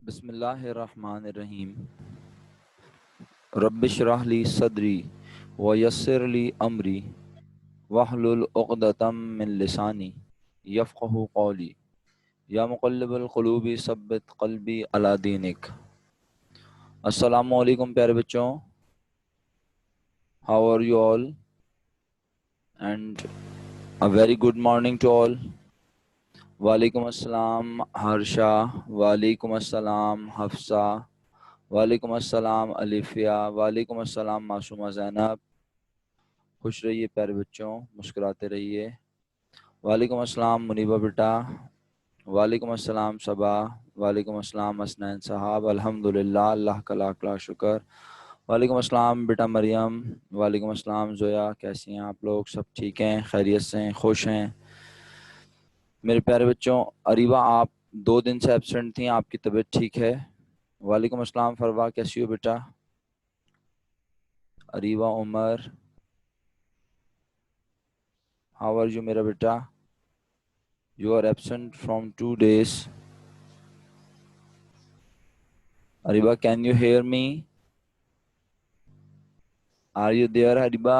बिस्मिल्लाहिर्रहमानिर्रहीम। रब्बिश्रह ली सदरी व यस्सिर ली अमरी वहलुल उक़दतम मिन लिसानी यफ़क़हू क़ौली। या मुक़ल्लिबल क़ुलूबि सब्बित क़ल्बी अला दीनिक। अस्सलामु अलैकुम प्यारे बच्चों, how are you all and a very good morning to all. वालेकुम अस्सलाम हर्षा, वालेकुम अस्सलाम हफ्सा, वालेकुम अस्सलाम अलिफिया, वालेकुम अस्सलाम मासूमा ज़ैनब। खुश रहिए प्यारे बच्चों, मुस्कुराते रहिए। वालेकुम अस्सलाम मुनीबा बेटा, वालेकुम अस्सलाम सबा, वालेकुम अस्सलाम असनैन साहब। अल्हम्दुलिल्लाह, अल्लाह का लाख लाख शुक्र। वालेकुम अस्सलाम बेटा मरियम, वालेकुम अस्सलाम जोया। कैसी हैं आप लोग? सब ठीक हैं, खैरियत से हैं, खुश हैं? मेरे प्यारे बच्चों, अरीबा आप 2 दिन से एब्सेंट थी, आपकी तबीयत ठीक है? वालेकुम अस्सलाम फरवा, कैसी हो बेटा? Areeba Umar, how are you मेरा बेटा? You are absent from 2 days. Areeba, can you hear me? Are you there Areeba?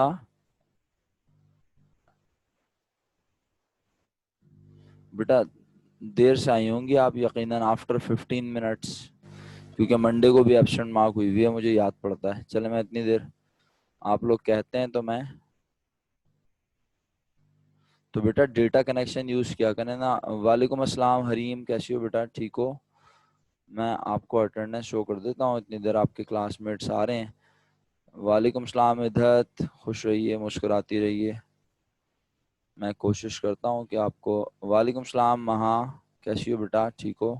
बेटा देर से आई होंगी आप यकीनन, आफ्टर 15 मिनट्स, क्योंकि मंडे को भी एब्सेंट मार्क हुई है, मुझे याद पड़ता है। चले, मैं इतनी देर आप लोग कहते हैं तो बेटा डेटा कनेक्शन यूज़ किया करें ना। वालेकुम अस्सलाम हरीम, कैसी हो बेटा? ठीक हो? मैं आपको अटेंडेंस शो कर देता हूँ, इतनी देर आपके क्लासमेट्स आ रहे हैं। वालेकुम अस्सलाम इद्दत, खुश रहिए, मुस्कुराती रहिए। मैं कोशिश करता हूँ कि आपको। वालेकुम अस्सलाम महा, कैसी हो बेटा? ठीक हो?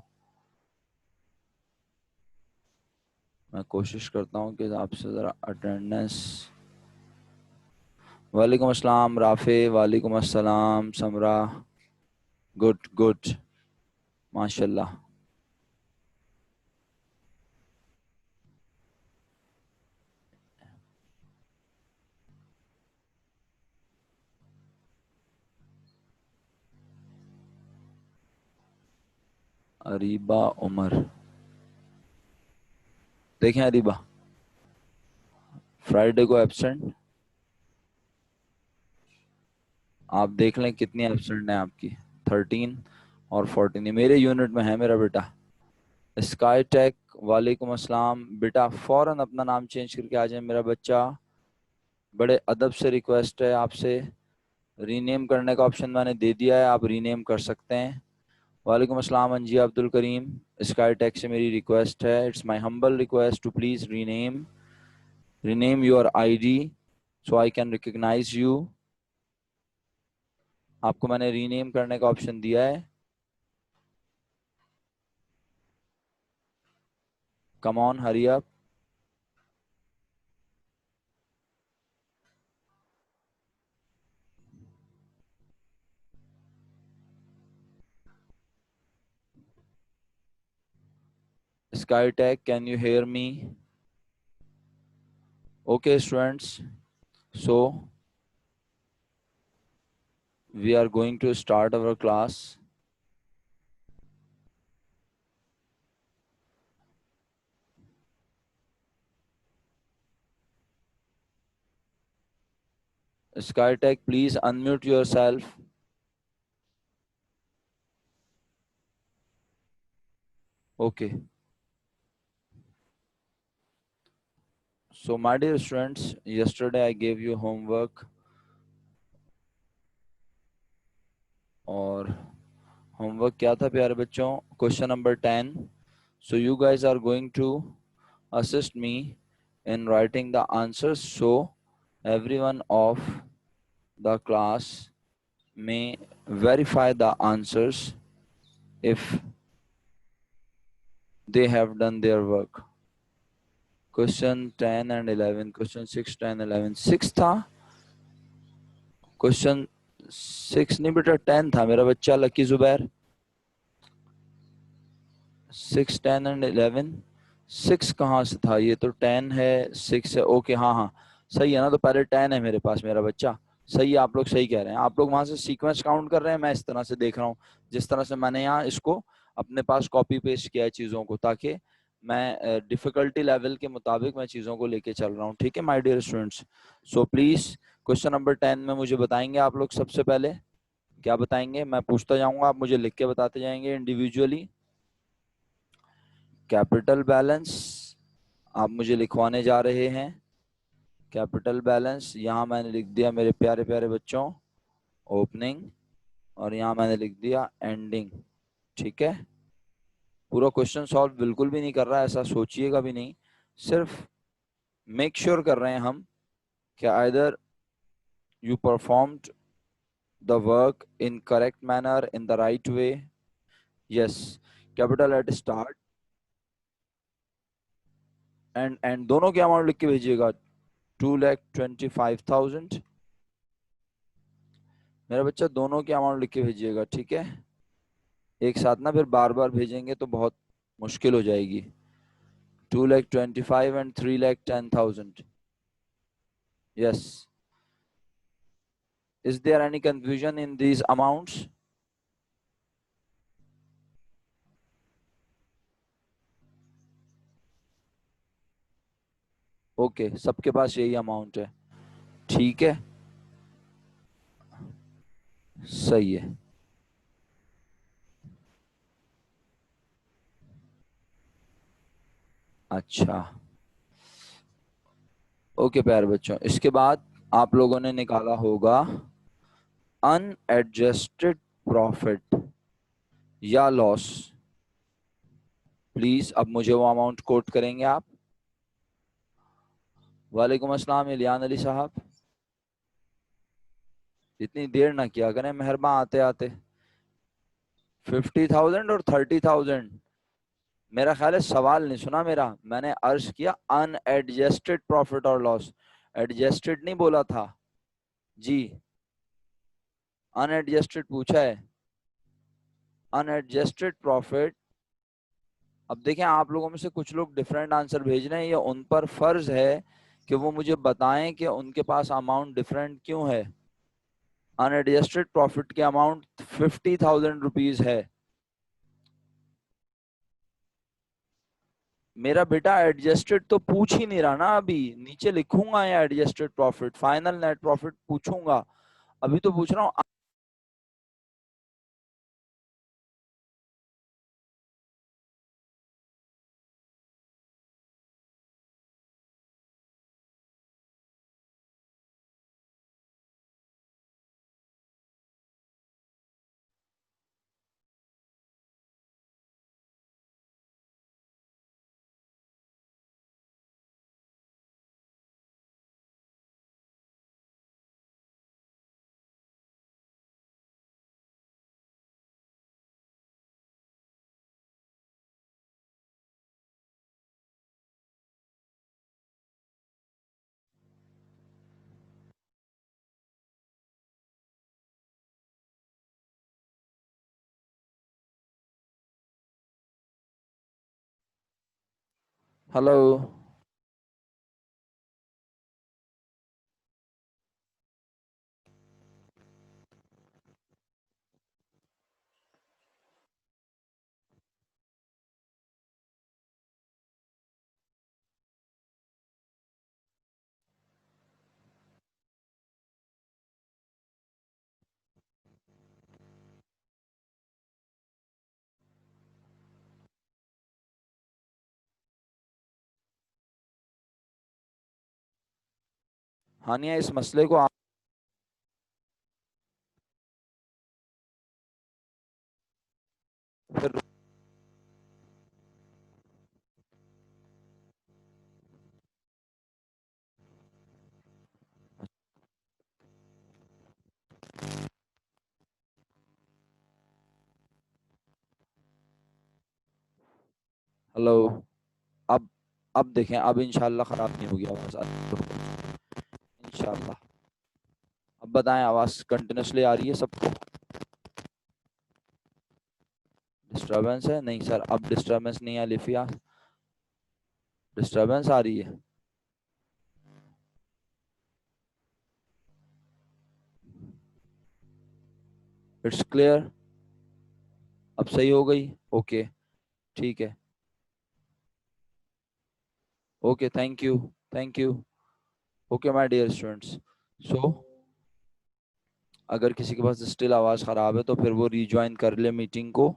मैं कोशिश करता हूँ कि आपसे ज़रा अटेंडेंस। वालेकुम अस्सलाम राफे, वालेकुम अस्सलाम समरा। गुड गुड, माशाल्लाह। अरीबा उमर, देखें अरीबा फ्राइडे को एब्सेंट। आप देख लें कितनी एब्सेंट है आपकी, 13 और 14। मेरे यूनिट में है मेरा बेटा। स्काई टेक, वालेकुम अस्सलाम बेटा, फौरन अपना नाम चेंज करके आ जाए मेरा बच्चा। बड़े अदब से रिक्वेस्ट है आपसे, रीनेम करने का ऑप्शन मैंने दे दिया है, आप रीनेम कर सकते हैं। वालेकुम अस्सलाम अंजिया अब्दुल करीम, स्काई टेक से मेरी रिक्वेस्ट है, it's my humble request to please rename your ID so I can recognise you. आपको मैंने रीनेम करने का ऑप्शन दिया है। Come on, hurry up. Sky Tech, can you hear me? Okay, students. So, we are going to start our class. Sky Tech, please unmute yourself. Okay. So, my dear students, yesterday I gave you homework. और homework क्या था प्यारे बच्चों? Question number 10. So, you guys are going to assist me in writing the answers, so everyone of the class may verify the answers if they have done their work. Question 10 and 11, question 6, 10, 11, 6 था। Question 6 नहीं बेटा, 10 था मेरा बच्चा lucky Zubair. 6, 10 and 11, 6 कहाँ से था? ये तो 10 है, 6 है। ओके, हाँ हाँ सही है ना, तो पहले 10 है मेरे पास मेरा बच्चा। सही है, आप लोग सही कह रहे हैं। आप लोग वहां से सीक्वेंस काउंट कर रहे हैं, मैं इस तरह से देख रहा हूँ जिस तरह से मैंने यहाँ इसको अपने पास कॉपी पेस्ट किया है चीज़ों को, ताकि मैं डिफिकल्टी लेवल के मुताबिक मैं चीज़ों को लेके चल रहा हूँ। ठीक है my dear students, so please question number 10 में मुझे बताएंगे आप लोग सबसे पहले क्या बताएंगे। मैं पूछता जाऊंगा, आप मुझे लिख के बताते जाएंगे इंडिविजुअली। कैपिटल बैलेंस आप मुझे लिखवाने जा रहे हैं। कैपिटल बैलेंस यहाँ मैंने लिख दिया मेरे प्यारे प्यारे बच्चों, ओपनिंग, और यहाँ मैंने लिख दिया एंडिंग। ठीक है, पूरा क्वेश्चन सॉल्व बिल्कुल भी नहीं कर रहा है, ऐसा सोचिएगा भी नहीं, सिर्फ मेक श्योर कर रहे हैं हम कि either you performed the work in correct manner, in the right way. Yes, capital at start and दोनों के अमाउंट लिख के भेजिएगा। 2,25,000 मेरा बच्चा, दोनों के अमाउंट लिख के भेजिएगा। ठीक है, एक साथ ना फिर बार बार भेजेंगे तो बहुत मुश्किल हो जाएगी। 2,25,000 and 3,10,000। Yes. Is there any confusion in these amounts? Okay, सबके पास यही अमाउंट है। ठीक है, सही है। अच्छा, ओके प्यारे बच्चों, इसके बाद आप लोगों ने निकाला होगा अनएडजस्टेड प्रॉफिट या लॉस। प्लीज अब मुझे वो अमाउंट कोट करेंगे आप। वालेकुम अस्सलाम इलियान अली साहब, इतनी देर ना किया करें मेहरबान आते आते। 50,000 और 30,000, मेरा ख्याल है सवाल नहीं सुना मेरा। मैंने अर्ज किया अनएडजस्टेड प्रॉफिट और लॉस, एडजस्टेड नहीं बोला था जी, अनएडजस्टेड पूछा है। अनएडजस्टेड प्रॉफिट, अब देखें आप लोगों में से कुछ लोग डिफरेंट आंसर भेज रहे हैं, ये उन पर फर्ज है कि वो मुझे बताएं कि उनके पास अमाउंट डिफरेंट क्यों है। अनएडजस्टेड प्रॉफिट की अमाउंट 50,000 रुपीज है। मेरा बेटा एडजस्टेड तो पूछ ही नहीं रहा ना, अभी नीचे लिखूंगा या adjusted profit, final net profit पूछूंगा, अभी तो पूछ रहा हूँ। हेलो, हानिया इस मसले को आप फिर। हेलो, अब अब देखें, अब इंशाल्लाह खराब नहीं होगी आवाज, इंशाल्लाह। अब बताएं, आवाज कंटिन्यूसली आ रही है सबको? डिस्टरबेंस है? नहीं सर, अब डिस्टरबेंस नहीं है लिफिया, डिस्टरबेंस आ रही है। It's clear? अब सही हो गई? ओके, ठीक है। Okay, thank you, thank you. Okay my dear students, so अगर किसी के पास स्टिल आवाज़ ख़राब है तो फिर वो रीज्वाइन कर ले मीटिंग को,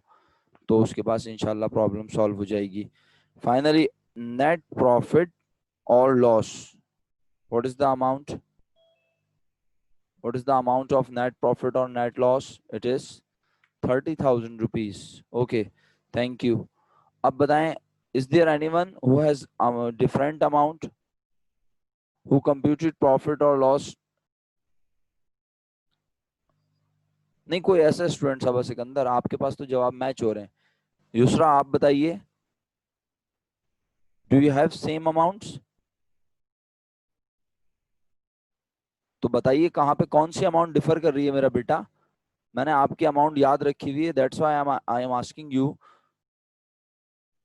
तो उसके पास इंशाल्लाह प्रॉब्लम सॉल्व हो जाएगी। फाइनली, नेट प्रॉफिट और loss, what is the amount? What is the amount of net profit और net loss? It is 30,000 rupees. Okay, thank you. अब बताएं, is there anyone who has different amount, who computed profit और loss? नहीं, कोई ऐसा student सबा सिकंदर, आपके पास तो जवाब मैच हो रहे हैं। युसरा, आप बताइए, do you have same amounts? तो बताइए कहाँ पे कौन सी अमाउंट डिफर कर रही है मेरा बेटा। मैंने आपकी अमाउंट याद रखी हुई है, that's why I am asking you.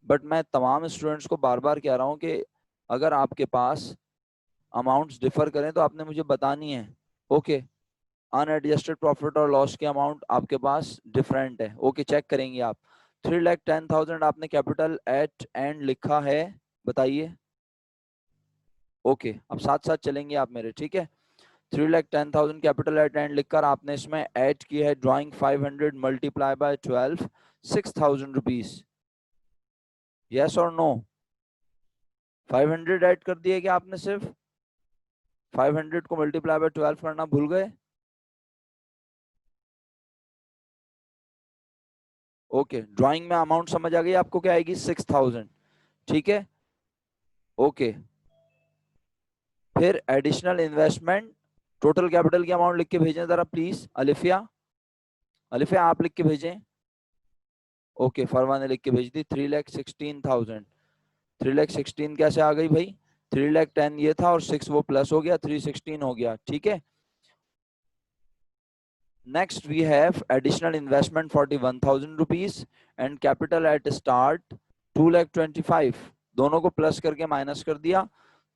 But मैं तमाम स्टूडेंट्स को बार बार कह रहा हूँ कि अगर आपके पास अमाउंट्स डिफर करें तो आपने मुझे बतानी है। ओके, अनएडजस्टेड प्रॉफिट और लॉस की अमाउंट आपके पास डिफरेंट है। ओके, चेक करेंगे आप। 3,10,000 आपने कैपिटल एट एंड लिखा है, बताइए। ओके, अब साथ साथ चलेंगे आप मेरे, ठीक है। 3,10,000 कैपिटल एट एंड लिखकर आपने इसमें ऐड की है drawing 500 multiply by 12, 6,000 rupees. Yes और नो? 500 ऐड कर दिए क्या आपने? सिर्फ 500 को मल्टीप्लाई बाय 12 करना भूल गए? ओके, ड्राइंग में अमाउंट समझ आ गई आपको, क्या आएगी? 6,000, ठीक है। ओके, फिर एडिशनल इन्वेस्टमेंट, टोटल कैपिटल की अमाउंट लिख के भेजें जरा प्लीज। अलिफिया, अलिफिया आप लिख के भेजें। ओके, फरवा ने लिख के भेज दी। 3,16,000। 3,16,000 कैसे आ गई भाई? 3,10,000 ये था और 6 वो प्लस हो गया, 316 हो गया, ठीक है। Next we have additional investment 41,000 rupees and capital at start 2,25,000। दोनों को प्लस करके माइनस कर दिया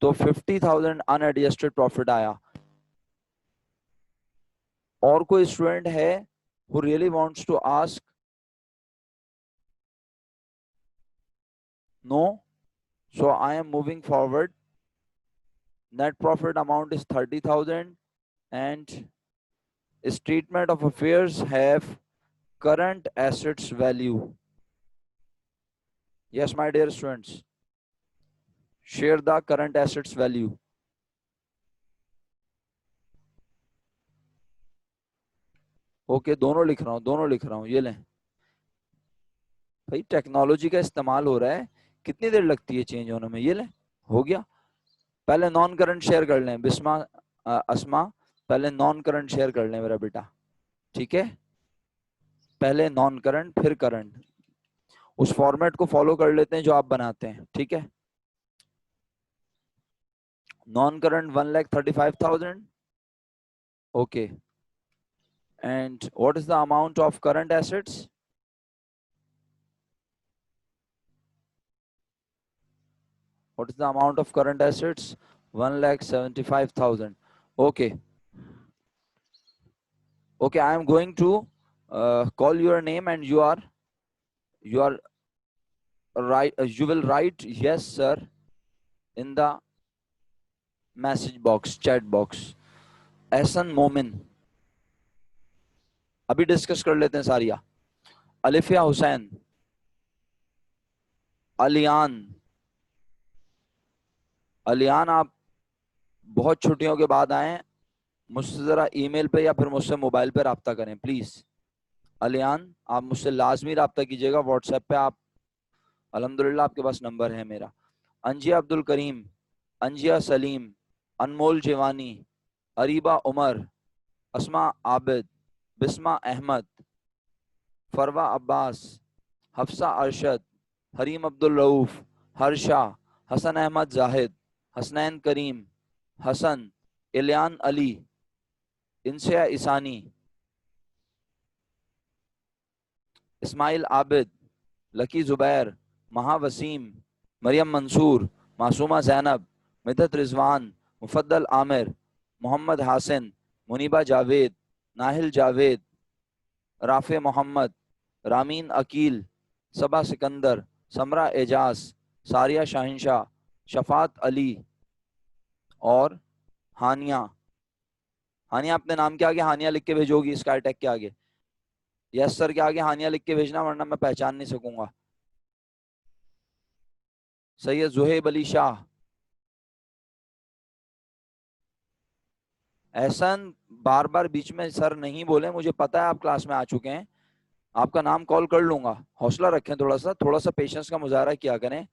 तो 50,000 अनएडजस्टेड प्रॉफिट आया। और कोई स्टूडेंट है who really wants to ask? No? So I am moving forward. Net profit amount is 30,000 and statement of affairs have current assets value. Yes, my dear students. Share the current assets value. Okay, दोनों लिख रहा हूँ, दोनों लिख रहा हूँ, ये लें भाई। टेक्नोलॉजी का इस्तेमाल हो रहा है, कितनी देर लगती है चेंज होने में? ये लें, हो गया। पहले नॉन करंट शेयर कर लें बिस्मा, अस्मा, पहले नॉन करंट शेयर कर लें मेरा बेटा, ठीक है। पहले नॉन करंट फिर करंट, उस फॉर्मेट को फॉलो कर लेते हैं जो आप बनाते हैं, ठीक है। Non current 1,35,000। Okay, and what is the amount of current assets? What is the amount of current assets? 1,75,000. Okay. Okay, I am going to call your name and you are right. You will write yes sir in the message box, chat box. Ehsan Momin. अभी discuss कर लेते हैं सारिया। अलिफिया हुसैन, अलियान, अलियान आप बहुत छुट्टियों के बाद आए, मुझसे जरा ईमेल पे या फिर मुझसे मोबाइल पे रब्ता करें प्लीज। अलियान, आप मुझसे लाजमी रब्ता कीजिएगा व्हाट्सएप पे। आप अल्हम्दुलिल्लाह आपके पास नंबर है मेरा। अंजिया अब्दुल करीम, अंजिया सलीम, अनमोल जिवानी, अरीबा उमर, अस्मा आबिद, बिस्मा अहमद, फरवा अब्बास, हफ्सा अरशद, हरीम अब्दुल रऊफ, हर्षा, हसन अहमद जाहिद, हसनैन करीम, हसन, इलियान अली, इंसिया ईसानी, इस्माइल आबिद, लकी जुबैर, महा वसीम, मरियम मंसूर, मासूमा जैनब, मिदत रिजवान, मुफद्दल आमिर, मोहम्मद हासिन, मुनीबा जावेद, नाहिल जावेद, राफे मोहम्मद, रामीन अकील, सबा सिकंदर, समरा एजाज, सारिया शाहिनशाह, शफात अली और हानिया। हानिया अपने नाम के आगे हानिया लिख के भेजोगी, स्काई टेक के आगे। यस सर के आगे हानिया लिख के भेजना, वरना मैं पहचान नहीं सकूंगा। सैयद जुहेब अली शाह। एहसन, बार बार बीच में सर नहीं बोले, मुझे पता है आप क्लास में आ चुके हैं, आपका नाम कॉल कर लूंगा। हौसला रखें, थोड़ा सा पेशेंस का मुजाहरा किया करें।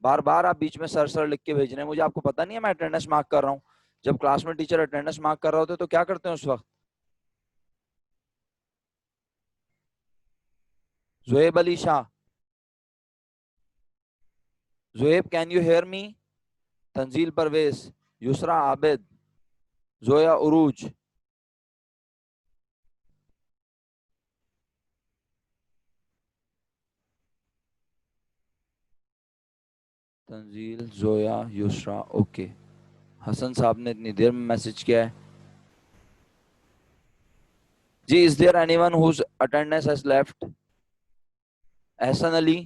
बार बार आप बीच में सर सर लिख के भेज रहे हैं, मुझे आपको पता नहीं है मैं अटेंडेंस मार्क कर रहा हूँ। जब क्लास में टीचर अटेंडेंस मार्क कर रहे होते तो क्या करते हैं उस वक्त? Zuhaib Ali Shah, Zuhaib can you hear me? Tanzeel Parvez, Yusra Abid, Zoya Urooj. Tanzeel, Zoya, Yusra, okay. Hassan साहब ने इतनी देर में मैसेज किया है। जी, is there anyone whose attendance has left? Ehsan Ali.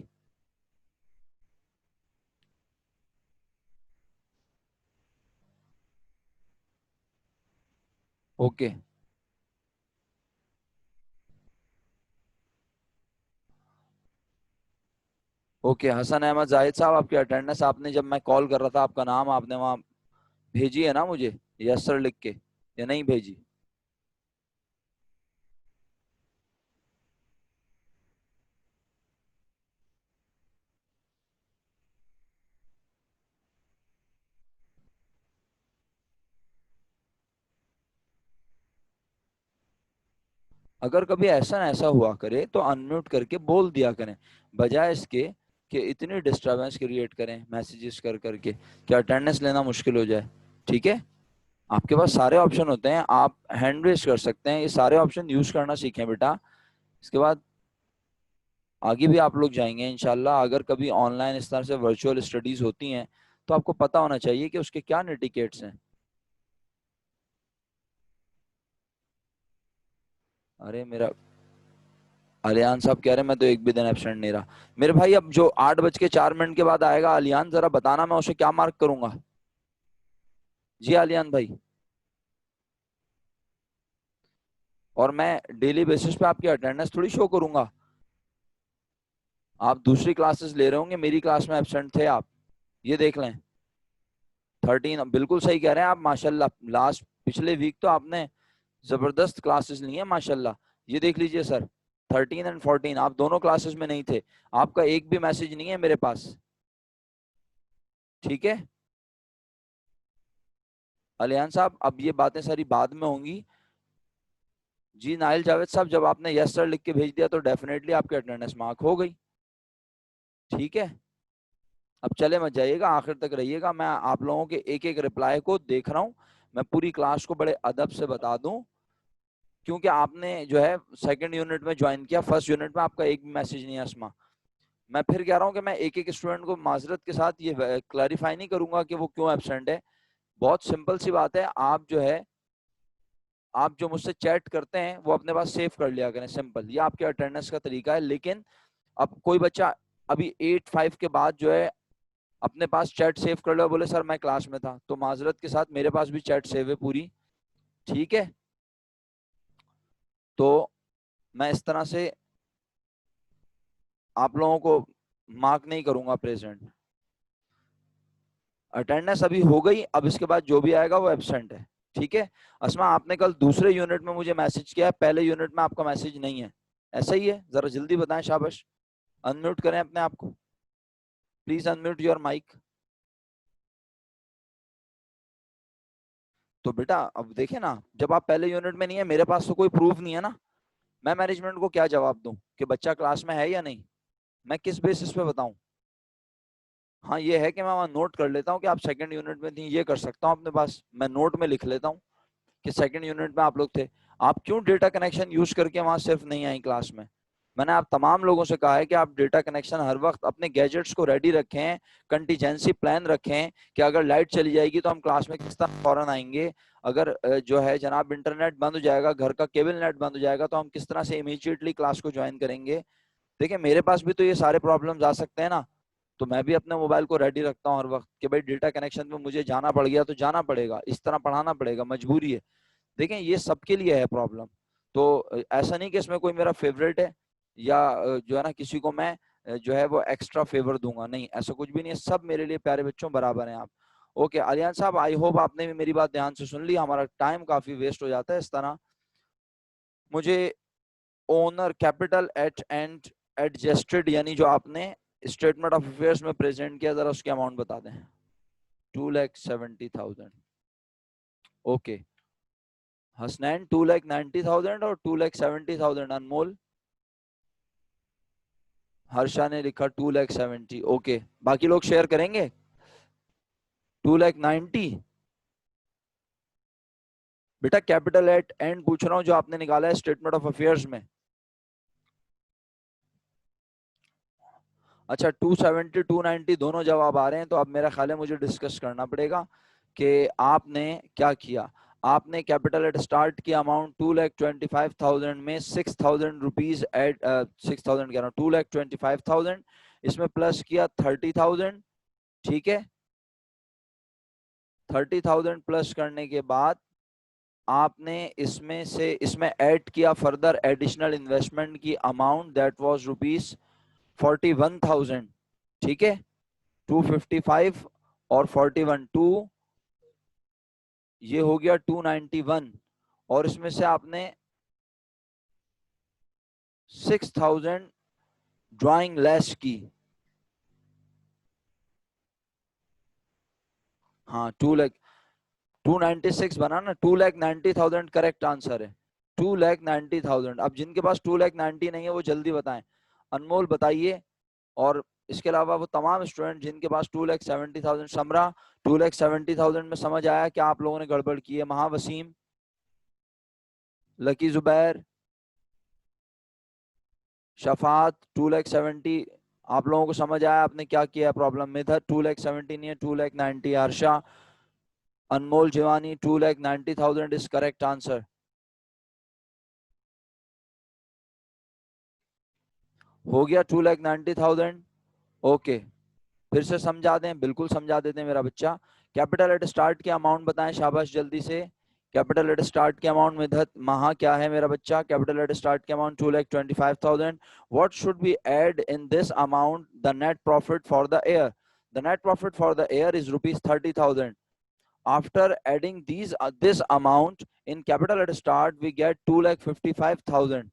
Okay okay. Hassan Ahmed Zahid साहब, आपकी अटेंडेंस आपने, जब मैं कॉल कर रहा था, आपका नाम आपने वहां भेजी है ना मुझे, यस सर लिख के, या नहीं भेजी? अगर कभी ऐसा ऐसा हुआ करे तो अनम्यूट करके बोल दिया करें, बजाय इसके कि इतनी डिस्टरबेंस क्रिएट करें मैसेजेस कर करके कि अटेंडेंस लेना मुश्किल हो जाए। ठीक है, आपके पास सारे ऑप्शन होते हैं, आप हैंड रेज कर सकते हैं, ये सारे ऑप्शन यूज करना सीखें बेटा। इसके बाद आगे भी आप लोग जाएंगे इंशाल्लाह। अगर कभी ऑनलाइन इस तरह से वर्चुअल स्टडीज होती हैं तो आपको पता होना चाहिए कि उसके क्या नेटिकेट्स हैं। अरे मेरा अलियान साहब कह रहे हैं मैं तो एक भी दिन एब्सेंट नहीं रहा। मेरे भाई, अब जो 8:04 के बाद आएगा अलियान, जरा बताना मैं उसे क्या मार्क करूंगा। जी अलियान भाई, और मैं डेली बेसिस पे आपकी अटेंडेंस थोड़ी शो करूंगा। आप दूसरी क्लासेस ले रहे होंगे, मेरी क्लास में एब्सेंट थे आप, ये देख लें। 13, बिल्कुल सही कह रहे हैं आप, माशाल्लाह। लास्ट पिछले वीक तो आपने जबरदस्त क्लासेस ली हैं माशाल्लाह। ये देख लीजिए सर, 13 और 14 आप दोनों क्लासेस में नहीं थे। आपका एक भी मैसेज नहीं है मेरे पास। ठीक है अलियान साहब, अब ये बातें सारी बाद में होंगी। जी नाइल जावेद साहब, जब आपने यस सर लिख के भेज दिया तो डेफिनेटली आपकी अटेंडेंस मार्क हो गई। ठीक है, अब चले मत जाइएगा, आखिर तक रहिएगा। मैं आप लोगों के एक एक रिप्लाई को देख रहा हूँ, मैं पूरी क्लास को बड़े अदब से बता दूं, क्योंकि आपने जो है सेकंड यूनिट में ज्वाइन किया, फर्स्ट यूनिट में आपका एक भी मैसेज नहीं है असमा। मैं फिर कह रहा हूँ कि मैं एक एक स्टूडेंट को माजरत के साथ ये क्लैरिफाई नहीं करूंगा कि वो क्यों एबसेंट है। बहुत सिंपल सी बात है, आप जो है, आप जो मुझसे चैट करते हैं वो अपने पास सेव कर लिया करें, सिंपल। ये आपके अटेंडेंस का तरीका है। लेकिन अब कोई बच्चा अभी 8-5 के बाद जो है अपने पास चैट सेव कर लो, बोले सर मैं क्लास में था, तो माजरत के साथ मेरे पास भी चैट सेव है पूरी। ठीक है, तो मैं इस तरह से आप लोगों को मार्क नहीं करूंगा प्रेजेंट। अटेंडेंस अभी हो गई, अब इसके बाद जो भी आएगा वो एब्सेंट है। ठीक है, अस्मा आपने कल दूसरे यूनिट में मुझे मैसेज किया है, पहले यूनिट में आपका मैसेज नहीं है, ऐसा ही है? जरा जल्दी बताएं, शाबाश। अनम्यूट करें अपने आप को, प्लीज अनम्यूट योर माइक। तो बेटा अब देखें ना, जब आप पहले यूनिट में नहीं है, मेरे पास तो कोई प्रूफ नहीं है ना, मैं मैनेजमेंट को क्या जवाब दूं कि बच्चा क्लास में है या नहीं? मैं किस बेसिस पे बताऊं? हाँ ये है कि मैं वहाँ नोट कर लेता हूँ कि आप सेकंड यूनिट में थी, ये कर सकता हूँ अपने पास, मैं नोट में लिख लेता हूँ कि सेकंड यूनिट में आप लोग थे। आप क्यों डेटा कनेक्शन यूज करके वहां सिर्फ नहीं आई क्लास में? मैंने आप तमाम लोगों से कहा है कि आप डेटा कनेक्शन हर वक्त अपने गैजेट्स को रेडी रखें, कंटीजेंसी प्लान रखें कि अगर लाइट चली जाएगी तो हम क्लास में किस तरह फौरन आएंगे, अगर जो है जनाब इंटरनेट बंद हो जाएगा, घर का केबल नेट बंद हो जाएगा, तो हम किस तरह से इमीडिएटली क्लास को ज्वाइन करेंगे। देखिए मेरे पास भी तो ये सारे प्रॉब्लम्स आ सकते हैं ना, तो मैं भी अपने मोबाइल को रेडी रखता हूँ हर वक्त कि भाई डेटा कनेक्शन में मुझे जाना पड़ गया तो जाना पड़ेगा, इस तरह पढ़ाना पड़ेगा, मजबूरी है। देखें ये सबके लिए है प्रॉब्लम। तो ऐसा नहीं कि इसमें कोई मेरा फेवरेट है या जो है ना किसी को मैं जो है वो एक्स्ट्रा फेवर दूंगा, नहीं, ऐसा कुछ भी नहीं है, सब मेरे लिए प्यारे बच्चों बराबर हैं आप। ओके आलियान साहब, आई होप आपने भी मेरी बात ध्यान से सुन ली, हमारा टाइम काफी वेस्ट हो जाता है इस तरह। मुझे owner capital at and adjusted यानी जो आपने स्टेटमेंट ऑफ अफेयर्स में प्रेजेंट किया, जरा उसके अमाउंट बता दें। 2,70,000। ओके हसनैन 2,90,000 और 2,70,000। अनमोल, हर्षा ने लिखा 2,70,000। ओके बाकी लोग शेयर करेंगे। 2,90,000 बेटा कैपिटल एट एंड पूछ रहा हूं जो आपने निकाला है स्टेटमेंट ऑफ अफेयर्स में। अच्छा 270 290 दोनों जवाब आ रहे हैं, तो अब मेरा ख्याल है मुझे डिस्कस करना पड़ेगा कि आपने क्या किया। आपने कैपिटल एट स्टार्ट की अमाउंट 2,25,000 में 6,000 रुपीज एड 6,000 कह रहा हूँ 2,25,000 इसमें प्लस किया 30,000। ठीक है 30,000 प्लस करने के बाद आपने इसमें से इसमें ऐड किया फर्दर एडिशनल इन्वेस्टमेंट की अमाउंट दैट वाज रुपीज 41,000। ठीक है 255 और 41 2 ये हो गया 291 और इसमें से आपने 6,000 ड्राइंग लेस की। हाँ 296 बना ना, 2,90,000 करेक्ट आंसर है। 2,90,000। अब जिनके पास 2,90,000 नहीं है वो जल्दी बताएं। अनमोल बताइए, और इसके अलावा वो तमाम स्टूडेंट जिनके पास 2,70,000। समरा 2,70,000 में समझ आया क्या आप लोगों ने गड़बड़ की है? महावसीम, लकी जुबैर, शफात 2,70,000 आप लोगों को समझ आया आपने क्या किया प्रॉब्लम में था? 2,70,000 नहीं है 2,90,000। हर्षा, अनमोल जिवानी 2,90,000 इज करेक्ट आंसर। हो गया 2,90,000। ओके फिर से समझा दें, बिल्कुल समझा देते हैं मेरा बच्चा। कैपिटल एट स्टार्ट के अमाउंट बताएं शाबाश जल्दी से। कैपिटल एट स्टार्ट के अमाउंट में महा क्या है मेरा बच्चा? कैपिटल एट स्टार्ट के amount 2,25,000। What should be add in this amount? The net profit for the year. The net profit for the year is rupees 30,000। After adding this amount in capital at start we get 2,55,000।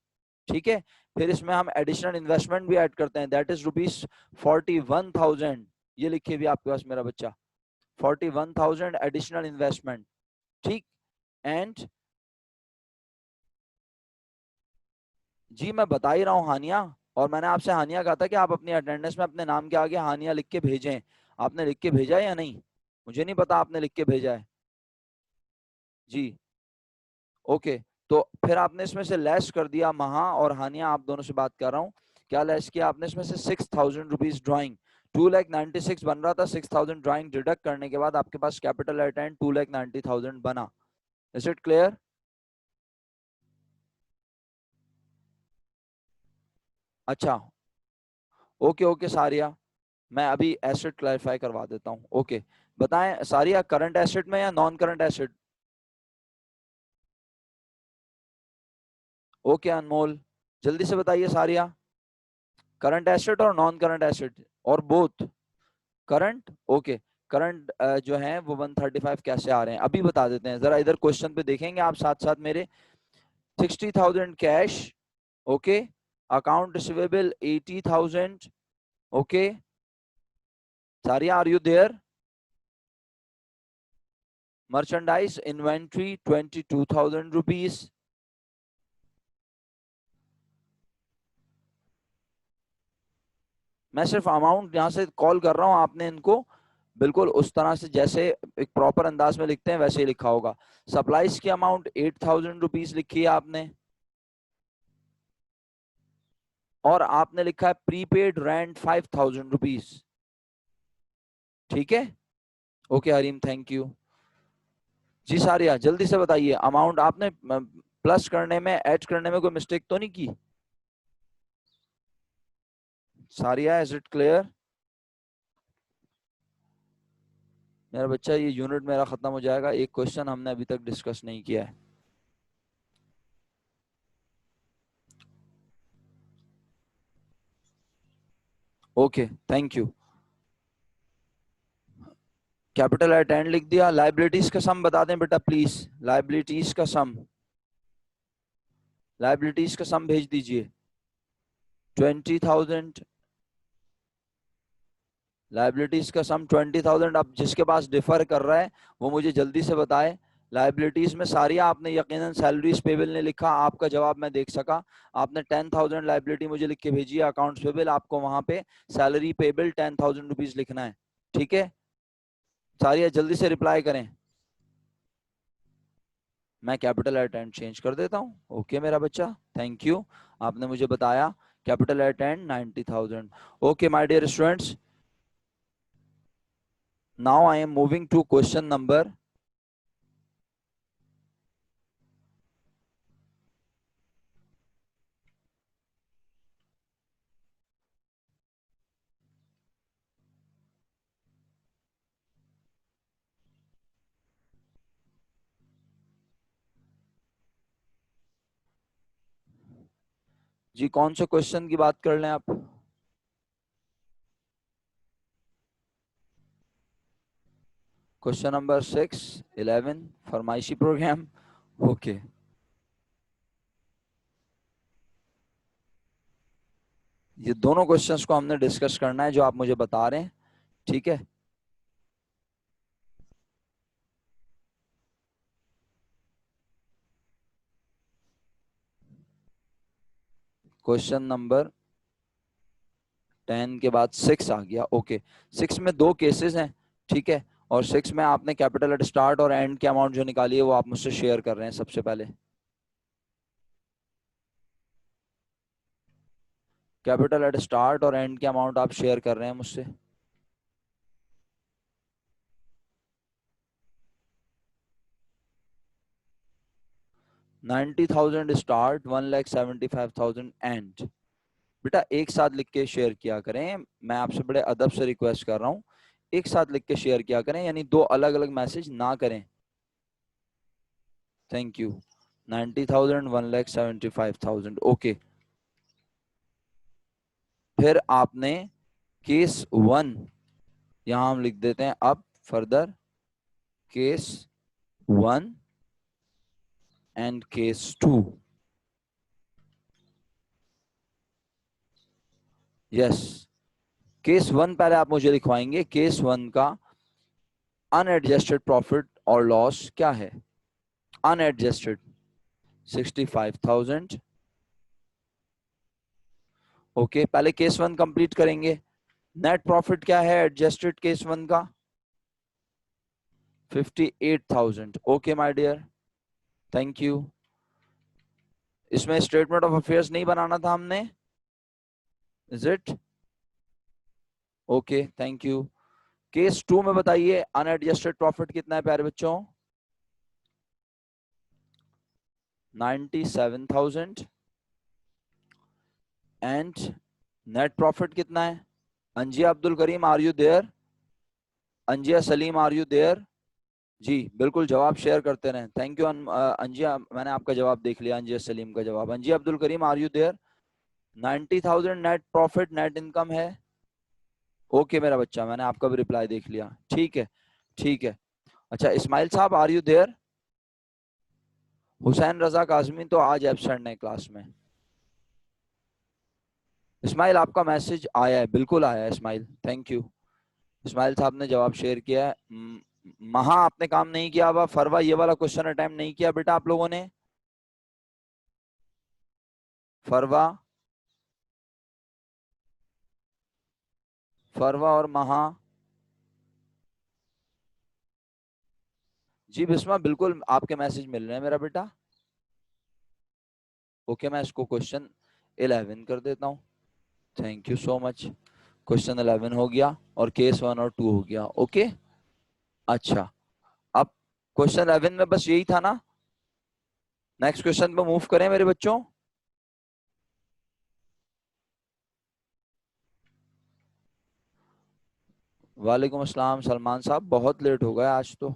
ठीक है फिर इसमें हम additional investment भी add करते हैं that is rupees 41,000। ये लिखिए भी आपके पास मेरा बच्चा 41,000 एडिशनल इन्वेस्टमेंट। ठीक एंड जी मैं बता ही रहा हूँ हानिया, और मैंने आपसे हानिया कहा था कि आप अपनी अटेंडेंस में अपने नाम के आगे हानिया लिख के भेजें। आपने लिख के भेजा है या नहीं? मुझे नहीं पता आपने लिख के भेजा है जी। ओके तो फिर आपने इसमें से लेस कर दिया, महा और हानिया आप दोनों से बात कर रहा हूँ, क्या लेस किया आपने इसमें से? 6,000 रुपीज ड्राइंग। 2,96,000 बन रहा था, 6,000 ड्राइंग डिडक्ट करने के बाद आपके पास कैपिटल एट एंड 2,90,000 बना। Is it clear? अच्छा ओके ओके सारिया, मैं अभी एसेट क्लैरिफाई करवा देता हूँ। ओके बताएं सारिया, करंट एसेट में या नॉन करंट एसेट? ओके अनमोल जल्दी से बताइए सारिया, करंट एसेट और नॉन करंट एसेट और बोथ? करंट। ओके करंट जो है वो 135 कैसे आ रहे हैं अभी बता देते हैं, जरा इधर क्वेश्चन पे देखेंगे आप साथ साथ मेरे। 60,000 cash. Okay account receivable 80,000। Okay Saria are you there? Merchandise inventory 22,000 rupees. मैं सिर्फ अमाउंट यहाँ से कॉल कर रहा हूँ, आपने इनको बिल्कुल उस तरह से जैसे एक प्रॉपर अंदाज में लिखते हैं वैसे ही लिखा होगा। सप्लाईज की अमाउंट 8,000 रुपीज लिखी है आपने। और आपने लिखा है प्रीपेड रेंट 5000 रुपीज। ठीक है, ओके हरीम, थैंक यू। जी सारिया जल्दी से बताइए, अमाउंट आपने प्लस करने में, ऐड करने में कोई मिस्टेक तो नहीं की? सारिया, इज इट क्लियर? मेरा बच्चा, ये यूनिट मेरा खत्म हो जाएगा, एक क्वेश्चन हमने अभी तक डिस्कस नहीं किया है। Okay, thank you. Capital at and लिख दिया। लाइबिलिटीज का सम बता दें बेटा प्लीज, लाइबिलिटीज का सम, लाइबिलिटीज का सम भेज दीजिए। 20,000, लाइबिलिटीज का सम 20,000। अब जिसके पास डिफर कर रहा है वो मुझे जल्दी से बताए। लाइबिलिटीज में सारी आपने यकीनन सैलरीज पेबल ने लिखा, आपका जवाब मैं देख सका। आपने 10,000 लाइबिलिटी मुझे लिख के भेजी है, अकाउंट्स पेबल, आपको वहां पे सैलरी पेबल 10,000 रुपीज लिखना है। ठीक है, सारिया जल्दी से रिप्लाई करें। मैं कैपिटल एट एंड चेंज कर देता हूँ। ओके मेरा बच्चा, थैंक यू, आपने मुझे बताया। Capital at end 90,000। Okay my dear students, now I am moving to question number, जी कौन से क्वेश्चन की बात कर लें आप? क्वेश्चन नंबर 6, 11, फरमाइशी प्रोग्राम। ओके, ये दोनों क्वेश्चंस को हमने डिस्कस करना है जो आप मुझे बता रहे हैं। ठीक है, क्वेश्चन नंबर 10 के बाद 6 आ गया। ओके, 6 में दो केसेस हैं। ठीक है, और 6 में आपने कैपिटल एट स्टार्ट और एंड की अमाउंट जो निकाली है वो आप मुझसे शेयर कर रहे हैं सबसे पहले। कैपिटल एट स्टार्ट और एंड की अमाउंट आप शेयर कर रहे हैं मुझसे। $90,000 स्टार्ट, 1,75,000 एंड। बेटा एक साथ लिख के शेयर किया करें, मैं आपसे बड़े अदब से रिक्वेस्ट कर रहा हूँ, एक साथ लिख के शेयर किया करें, यानी दो अलग अलग मैसेज ना करें। Thank you. 90,000, 1,75,000। ओके, फिर आपने केस 1 यहां हम लिख देते हैं। अब further case 1 and case 2। Yes, case 1 पहले आप मुझे लिखवाएंगे। केस 1 का अनएडजस्टेड प्रॉफिट और लॉस क्या है? अनएडजस्टेड 65,000। ओके, पहले केस 1 कंप्लीट करेंगे। नेट प्रॉफिट क्या है एडजस्टेड केस 1 का? 58,000। Okay my dear, thank you. इसमें स्टेटमेंट ऑफ अफेयर्स नहीं बनाना था हमने, is it? Okay, thank you. Case 2 में बताइए अनएडजस्टेड प्रॉफिट कितना है प्यारे बच्चों? 97,000। एंड नेट प्रॉफिट कितना है? Anjiya Abdul Karim, are you there? Anjiya Salim, are you there? जी बिल्कुल, जवाब शेयर करते रहें। थैंक यू अंजिया, मैंने आपका जवाब देख लिया, अंजिया सलीम का जवाब। Anjiya Abdul Karim, are you there? 90,000 net profit, net income है। ओके मेरा बच्चा, मैंने आपका भी रिप्लाई देख लिया। ठीक है, ठीक है। अच्छा इस्माइल साहब, आर यू देयर? हुसैन रजा काजमी तो आज एब्सेंट है क्लास में। इस्माइल आपका मैसेज आया है, बिल्कुल आया है इस्माइल, थैंक यू। इस्माइल साहब ने जवाब शेयर किया है। महा आपने काम नहीं किया हुआ। फरवा ये वाला क्वेश्चन अटेम्प्ट नहीं किया बेटा आप लोगों ने? फरवा, फरवा और महा। जी बिस्मा, बिल्कुल आपके मैसेज मिल रहे हैं मेरा बेटा। ओके, मैं इसको क्वेश्चन 11 कर देता हूँ। Thank you so much. Question 11 हो गया और केस 1 और 2 हो गया। ओके, अच्छा, अब क्वेश्चन 11 में बस यही था ना। नेक्स्ट क्वेश्चन पे मूव करें मेरे बच्चों। वालेकुम अस्सलाम सलमान साहब, बहुत लेट हो गया आज तो।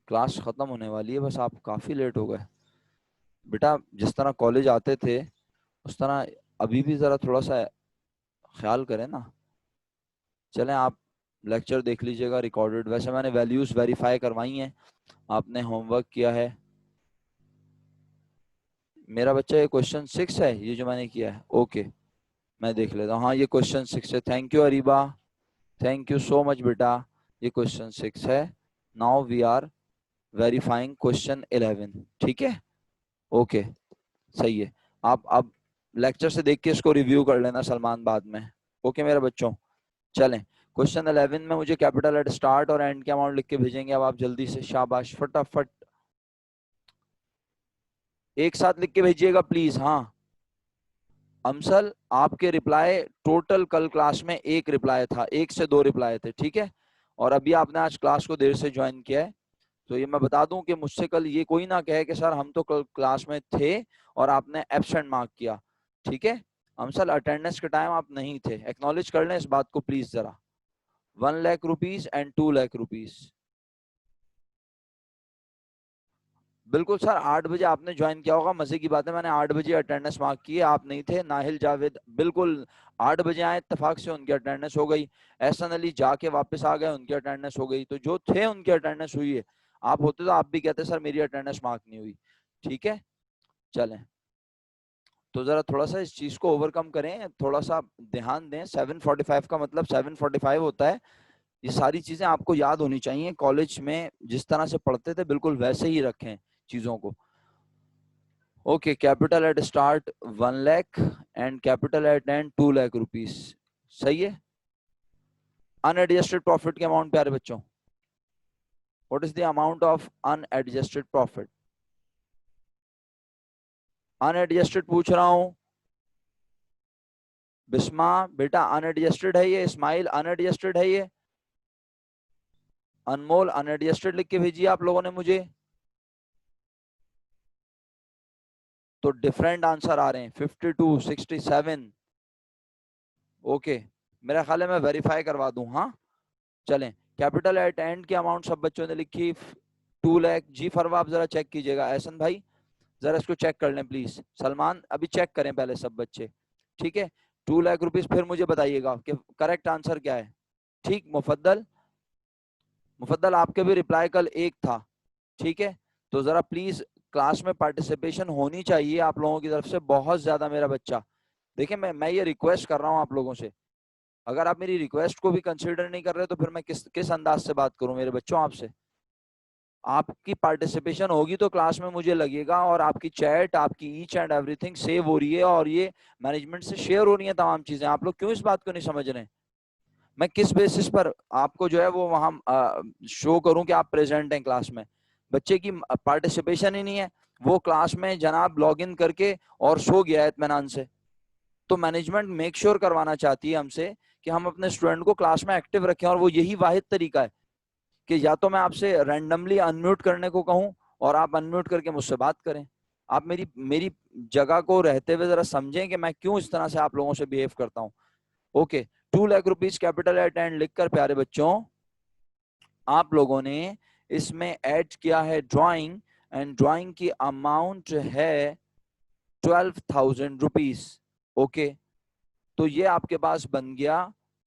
क्लास खत्म होने वाली है, बस आप काफी लेट हो गए। बेटा जिस तरह कॉलेज आते थे उस तरह अभी भी जरा थोड़ा सा ख्याल करें ना। चलें, आप लेक्चर देख लीजिएगा रिकॉर्डेड। वैसे मैंने वैल्यूज वेरीफाई करवाई हैं, आपने होमवर्क किया है। मेरा बच्चा ये क्वेश्चन 6 है, ये जो मैंने किया है। ओके, मैं देख लेता हूँ। हाँ, ये क्वेश्चन 6 है। Thank you Areeba, thank you so much बेटा। ये क्वेश्चन 6 है। Now we are verifying question 11। ठीक है, ओके, सही है। आप अब लेक्चर से देख के इसको रिव्यू कर लेना सलमान बाद में। ओके मेरे बच्चों, चलें। क्वेश्चन 11 में मुझे कैपिटल एट स्टार्ट और एंड के अमाउंट लिख के भेजेंगे। अब आप जल्दी से, शाबाश, फटाफट एक साथ लिख के भेजिएगा प्लीज। हाँ अमसल, आपके रिप्लाई टोटल कल क्लास में एक रिप्लाई था, 1 से 2 रिप्लाई थे, ठीक है। और अभी आपने आज क्लास को देर से ज्वाइन किया है, तो ये मैं बता दूं कि मुझसे कल ये कोई ना कहे कि सर हम तो कल क्लास में थे और आपने एब्सेंट मार्क किया। ठीक है अमसल, अटेंडेंस के टाइम आप नहीं थे, एक्नॉलेज कर लें इस बात को प्लीज जरा। 1 lakh rupees and 2 lakh rupees. बिल्कुल सर, 8 बजे आपने ज्वाइन किया होगा, मजे की बात है। मैंने 8 बजे अटेंडेंस मार्क की है, आप नहीं थे। नाहिल जावेद बिल्कुल 8 बजे आए, इत्तेफाक से उनकी अटेंडेंस हो गई। एहसन अली जाके वापस आ गए, उनकी अटेंडेंस हो गई। तो जो थे उनकी अटेंडेंस हुई है। आप होते तो आप भी कहते सर मेरी अटेंडेंस मार्क नहीं हुई। ठीक है, चलें। तो जरा थोड़ा सा इस चीज को ओवरकम करें, थोड़ा सा ध्यान दें। 7:45 का मतलब 7:45 होता है। ये सारी चीजें आपको याद होनी चाहिए। कॉलेज में जिस तरह से पढ़ते थे बिल्कुल वैसे ही रखें चीजों को। Okay, capital at start 1 lakh and capital at and 2 lakh rupees. सही है। अनएडजस्टेड प्रॉफिट के अमाउंट प्यारे बच्चों, what is the amount of unadjusted profit? Unadjusted पूछ रहा हूं। बिस्मा बेटा अनएडजस्टेड है ये, इस्माइल अनएडजस्टेड है ये, अनमोल अनएडजस्टेड लिख के भेजिए आप लोगों ने मुझे। तो डिफरेंट आंसर आ रहे हैं, 52, 67। ओके, मेरा ख्याल है मैं वेरीफाई करवा दूं। हाँ चलें, कैपिटल एट एंड की अमाउंट सब बच्चों ने लिखी 2 लाख। जी फरवा आप जरा चेक कीजिएगा। एहसन भाई जरा इसको चेक कर लें प्लीज। सलमान अभी चेक करें पहले सब बच्चे। ठीक है, 2 लाख रुपीज, फिर मुझे बताइएगा कि करेक्ट आंसर क्या है। ठीक, मुफद्दल, मुफद्दल आपके भी रिप्लाई कल एक था। ठीक है, तो जरा प्लीज क्लास में पार्टिसिपेशन होनी चाहिए आप लोगों की तरफ से बहुत ज्यादा मेरा बच्चा। देखिए मैं ये रिक्वेस्ट कर रहा हूँ आप लोगों से। अगर आप मेरी रिक्वेस्ट को भी कंसीडर नहीं कर रहे तो फिर मैं किस अंदाज से बात करूं मेरे बच्चों आपसे। आपकी पार्टिसिपेशन होगी तो क्लास में मुझे लगेगा, और आपकी चैट, आपकी ईच एंड एवरीथिंग सेव हो रही है और ये मैनेजमेंट से शेयर हो रही है तमाम चीजें। आप लोग क्यों इस बात को नहीं समझ रहे? मैं किस बेसिस पर आपको जो है वो वहां शो करूं कि आप प्रेजेंट हैं क्लास में? बच्चे की पार्टिसिपेशन ही नहीं है, वो क्लास में जनाब लॉग इन करके और सो गया है इत्मीनान से। तो मैनेजमेंट मेक श्योर करवाना चाहती है हमसे कि हम अपने स्टूडेंट को क्लास में एक्टिव रखें, और वो यही वाहिद तरीका है कि या तो मैं आपसे रैंडमली अनम्यूट करने को कहूं और आप अनम्यूट करके मुझसे बात करें। आप मेरी मेरी जगह को रहते हुए जरा समझें कि मैं क्यों इस तरह से आप लोगों से बिहेव करता हूं। Okay, 2 lakh rupees capital at and लिखकर प्यारे बच्चों आप लोगों ने इसमें ऐड किया है ड्राइंग, एंड ड्राइंग की अमाउंट है 12,000 रुपीज। ओके, तो ये आपके पास बन गया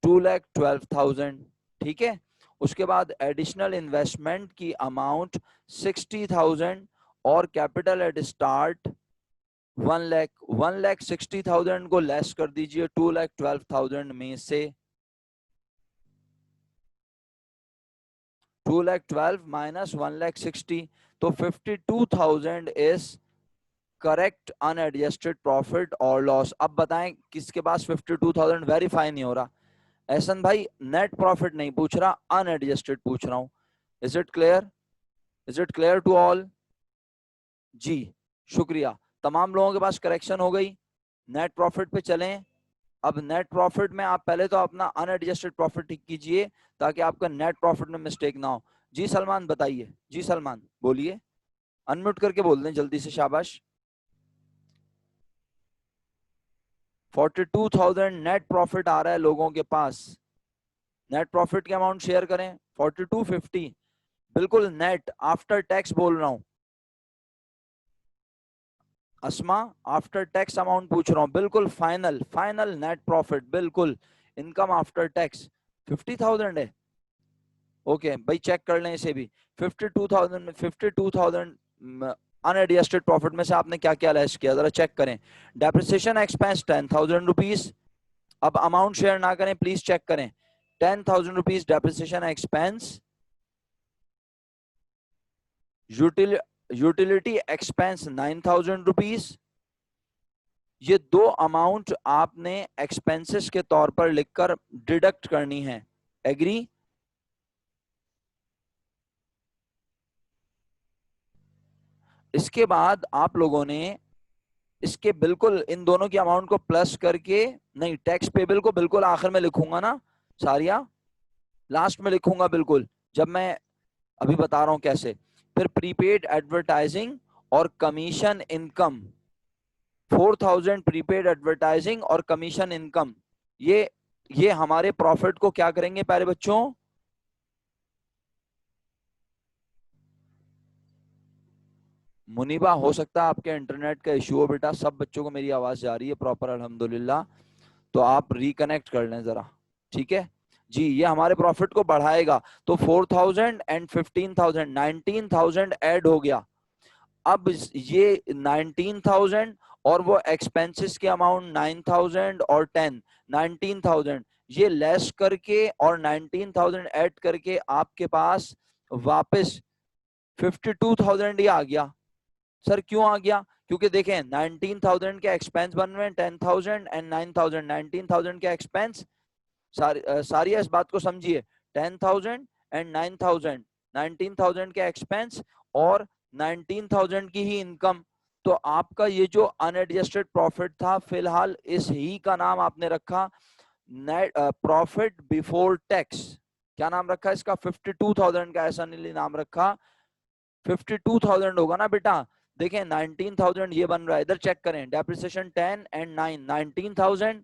2,12,000। ठीक है, उसके बाद एडिशनल इन्वेस्टमेंट की अमाउंट 60,000 और कैपिटल एट स्टार्ट 1 लाख। 1,60,000 को लेस कर दीजिए 2,12,000 में से। 2,12,000 माइनस 1,60,000, तो 52,000 इज करेक्ट अनएडजस्टेड प्रॉफिट और लॉस। अब बताएं किसके पास 52,000 वेरीफाई नहीं हो रहा? एहसन भाई नेट प्रॉफिट नहीं पूछ रहा, अनएडजस्टेड पूछ रहा हूं। Is it clear? Is it clear to all? जी शुक्रिया। तमाम लोगों के पास करेक्शन हो गई। नेट प्रॉफिट पे चलें। अब नेट प्रॉफिट में आप पहले तो अपना अनएडजस्टेड प्रॉफिट ठीक कीजिए ताकि आपका नेट प्रॉफिट में मिस्टेक ना हो। जी सलमान बताइए, जी सलमान बोलिए, अनम्यूट करके बोल दें जल्दी से, शाबाश। 42,000 नेट प्रॉफिट आ रहा है लोगों के पास। नेट प्रॉफिट के अमाउंट शेयर करें। 4250 बिल्कुल नेट, आफ्टर टैक्स बोल रहा हूं। अस्मा आफ्टर टैक्स अमाउंट पूछ रहा हूं, बिल्कुल फाइनल, फाइनल नेट प्रॉफिट, बिल्कुल इनकम आफ्टर टैक्स 50,000 है। ओके भाई चेक कर लें इसे भी। 52,000 में 52,000 अनएडजस्टेड प्रॉफिट में से आपने क्या क्या लेस किया जरा चेक करें। Depreciation expense 10,000 rupees. अब अमाउंट शेयर ना करें प्लीज, चेक करें। 10,000 rupees depreciation expense. Utility expense 9,000 rupees. ये दो अमाउंट आपने एक्सपेंसेस के तौर पर लिखकर डिडक्ट करनी है। एग्री? इसके बाद आप लोगों ने इसके बिल्कुल इन दोनों की अमाउंट को प्लस करके, नहीं टैक्स पेबल को बिल्कुल आखिर में लिखूंगा ना सारिया, लास्ट में लिखूंगा बिल्कुल, जब मैं अभी बता रहा हूं कैसे। फिर प्रीपेड एडवर्टाइजिंग और कमीशन इनकम 4,000 प्रीपेड एडवर्टाइजिंग और कमीशन इनकम, ये हमारे प्रॉफिट को क्या करेंगे प्यारे बच्चों? मुनीबा हो सकता है आपके इंटरनेट का इशू हो बेटा, सब बच्चों को मेरी आवाज जा रही है प्रॉपर अल्हम्दुलिल्लाह, तो आप रिकनेक्ट कर लें जरा, ठीक है जी। ये हमारे प्रॉफिट को बढ़ाएगा, तो 4,000 एंड 15,000 19,000 ऐड हो गया। अब ये 19,000 और वो एक्सपेंसेस के अमाउंट 9,000 और 10 19,000 ये लेस करके और 19,000 ऐड करके आपके पास वापस 52,000 ही आ गया। सर क्यों आ गया? क्योंकि देखें 19,000 के एक्सपेंस बन रहे हैं 10,000 एंड 9,000, 19,000 के एक्सपेंस, सारी इस बात को समझिए, 10,000 एंड 9,000, 19,000 के एक्सपेंस और 19,000 की ही इनकम। तो आपका ये जो अनएडजस्टेड प्रॉफिट था फिलहाल इस ही का नाम आपने रखा नेट प्रॉफिट बिफोर टैक्स। क्या नाम रखा इसका? 52,000 का ऐसा नहीं नाम रखा, 52,000 होगा ना बेटा। देखें 19,000 ये बन रहा है, इधर चेक करें, डेप्रिसिएशन 10 एंड 9 19,000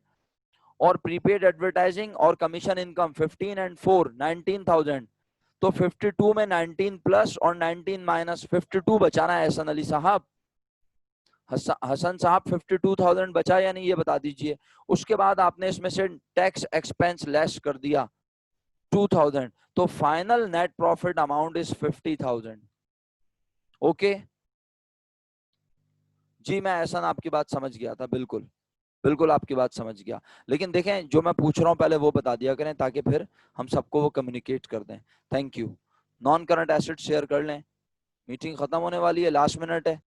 और प्रीपेड एडवर्टाइजिंग और कमीशन इनकम 15 एंड 4 19,000। तो 52 में 19 प्लस और 19 माइनस 52 बचाना है हसन अली साहब। हसन साहब 52,000 बचा या नहीं ये बता दीजिए। उसके बाद आपने इसमें से टैक्स एक्सपेंस लेस कर दिया 2,000, तो final net profit amount is 50,000। Okay जी, मैं एहसान आपकी बात समझ गया था, बिल्कुल बिल्कुल आपकी बात समझ गया। लेकिन देखें जो मैं पूछ रहा हूं पहले वो बता दिया करें ताकि फिर हम सबको वो कम्युनिकेट कर दें। Thank you. Non current asset share कर लें, मीटिंग खत्म होने वाली है, लास्ट मिनट है।